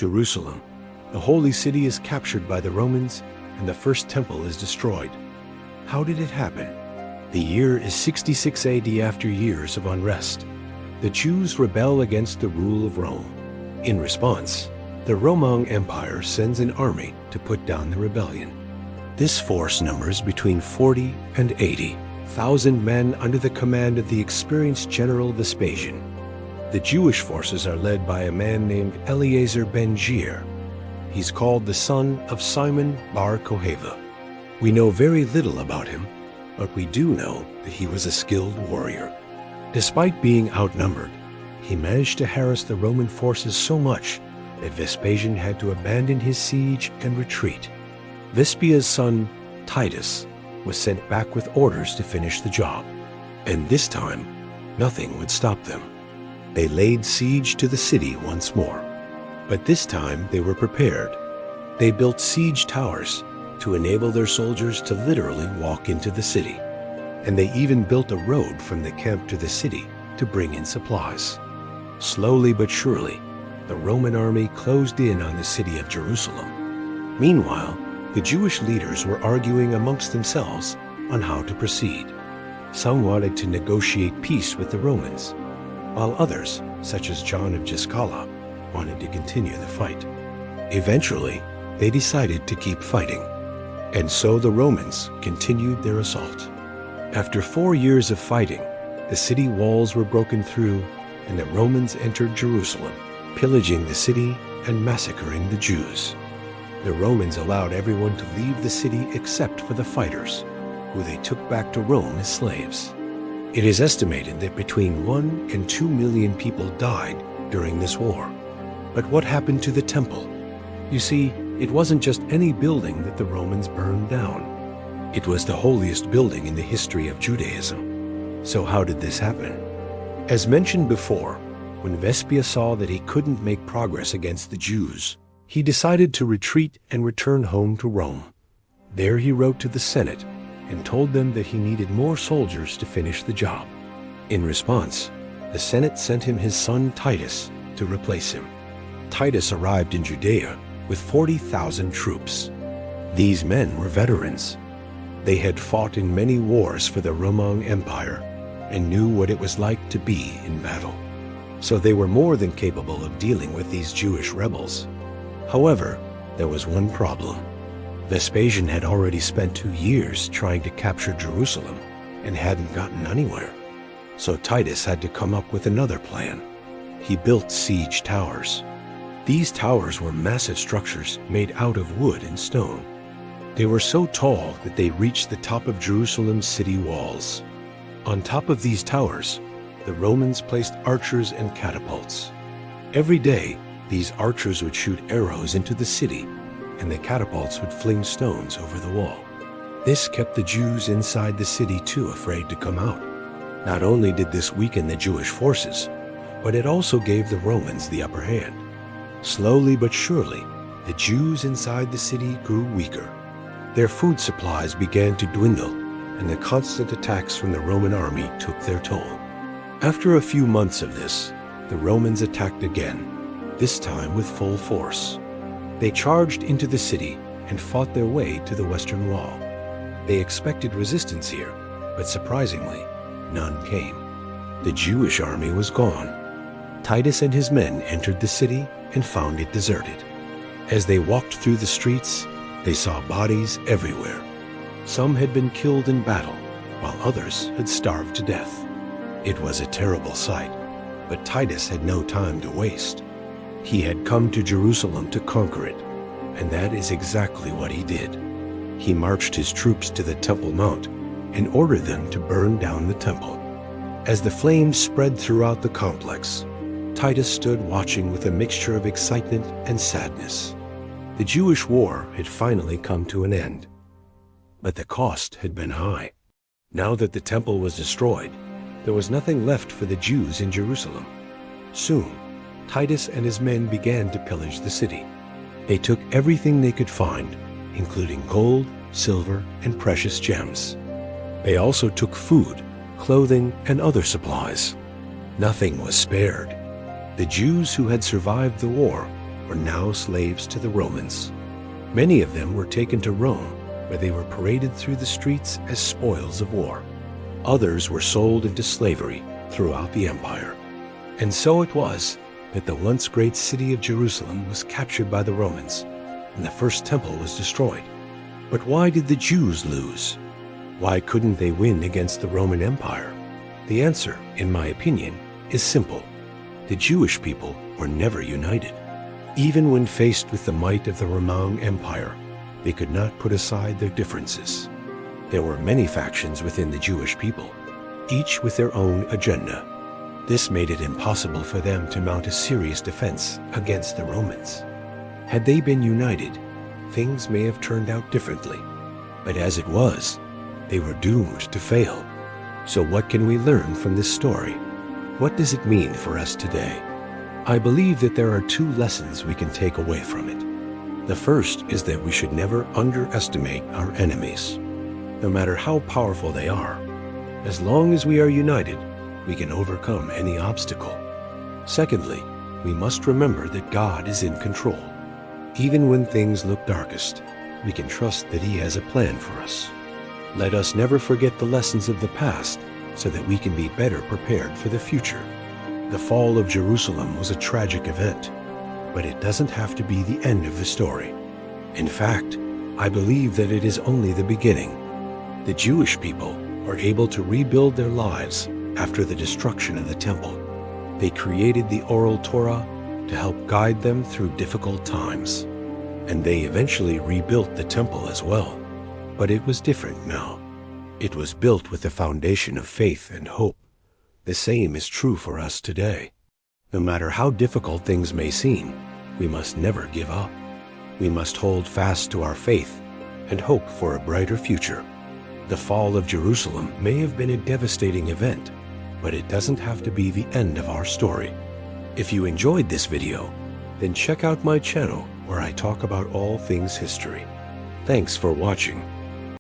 Jerusalem, the holy city, is captured by the Romans and the first temple is destroyed. How did it happen? The year is 66 AD. After years of unrest, the Jews rebel against the rule of Rome. In response, the Roman Empire sends an army to put down the rebellion. This force numbers between 40 and 80,000 men under the command of the experienced General Vespasian. The Jewish forces are led by a man named Eleazar ben Jair. He's called the son of Simon bar Kokheba. We know very little about him, but we do know that he was a skilled warrior. Despite being outnumbered, he managed to harass the Roman forces so much that Vespasian had to abandon his siege and retreat. Vespia's son, Titus, was sent back with orders to finish the job. And this time, nothing would stop them. They laid siege to the city once more. But this time they were prepared. They built siege towers to enable their soldiers to literally walk into the city. And they even built a road from the camp to the city to bring in supplies. Slowly but surely, the Roman army closed in on the city of Jerusalem. Meanwhile, the Jewish leaders were arguing amongst themselves on how to proceed. Some wanted to negotiate peace with the Romans, while others, such as John of Giscala, wanted to continue the fight. Eventually, they decided to keep fighting, and so the Romans continued their assault. After 4 years of fighting, the city walls were broken through, and the Romans entered Jerusalem, pillaging the city and massacring the Jews. The Romans allowed everyone to leave the city except for the fighters, who they took back to Rome as slaves. It is estimated that between 1 and 2 million people died during this war. But what happened to the temple? You see, it wasn't just any building that the Romans burned down. It was the holiest building in the history of Judaism. So how did this happen? As mentioned before, when Vespia saw that he couldn't make progress against the Jews, he decided to retreat and return home to Rome. There he wrote to the Senate and told them that he needed more soldiers to finish the job. In response, the Senate sent him his son Titus to replace him. Titus arrived in Judea with 40,000 troops. These men were veterans. They had fought in many wars for the Roman Empire and knew what it was like to be in battle. So they were more than capable of dealing with these Jewish rebels. However, there was one problem. Vespasian had already spent 2 years trying to capture Jerusalem and hadn't gotten anywhere. So Titus had to come up with another plan. He built siege towers. These towers were massive structures made out of wood and stone. They were so tall that they reached the top of Jerusalem's city walls. On top of these towers, the Romans placed archers and catapults. Every day, these archers would shoot arrows into the city, and the catapults would fling stones over the wall. This kept the Jews inside the city too afraid to come out. Not only did this weaken the Jewish forces, but it also gave the Romans the upper hand. Slowly but surely, the Jews inside the city grew weaker. Their food supplies began to dwindle, and the constant attacks from the Roman army took their toll. After a few months of this, the Romans attacked again, this time with full force. They charged into the city and fought their way to the western wall. They expected resistance here, but surprisingly, none came. The Jewish army was gone. Titus and his men entered the city and found it deserted. As they walked through the streets, they saw bodies everywhere. Some had been killed in battle, while others had starved to death. It was a terrible sight, but Titus had no time to waste. He had come to Jerusalem to conquer it, and that is exactly what he did. He marched his troops to the Temple Mount and ordered them to burn down the temple. As the flames spread throughout the complex, Titus stood watching with a mixture of excitement and sadness. The Jewish war had finally come to an end, but the cost had been high. Now that the temple was destroyed, there was nothing left for the Jews in Jerusalem. Soon, Titus and his men began to pillage the city. They took everything they could find, including gold, silver, and precious gems. They also took food, clothing, and other supplies. Nothing was spared. The Jews who had survived the war were now slaves to the Romans. Many of them were taken to Rome, where they were paraded through the streets as spoils of war. Others were sold into slavery throughout the empire. And so it was that the once great city of Jerusalem was captured by the Romans, and the first temple was destroyed. But why did the Jews lose? Why couldn't they win against the Roman Empire? The answer, in my opinion, is simple. The Jewish people were never united. Even when faced with the might of the Roman Empire, they could not put aside their differences. There were many factions within the Jewish people, each with their own agenda. This made it impossible for them to mount a serious defense against the Romans. Had they been united, things may have turned out differently. But as it was, they were doomed to fail. So what can we learn from this story? What does it mean for us today? I believe that there are two lessons we can take away from it. The first is that we should never underestimate our enemies. No matter how powerful they are, as long as we are united, we can overcome any obstacle. Secondly, we must remember that God is in control. Even when things look darkest, we can trust that He has a plan for us. Let us never forget the lessons of the past so that we can be better prepared for the future. The fall of Jerusalem was a tragic event, but it doesn't have to be the end of the story. In fact, I believe that it is only the beginning. The Jewish people were able to rebuild their lives after the destruction of the temple. They created the Oral Torah to help guide them through difficult times. And they eventually rebuilt the temple as well. But it was different now. It was built with the foundation of faith and hope. The same is true for us today. No matter how difficult things may seem, we must never give up. We must hold fast to our faith and hope for a brighter future. The fall of Jerusalem may have been a devastating event, but it doesn't have to be the end of our story. If you enjoyed this video, then check out my channel where I talk about all things history. Thanks for watching.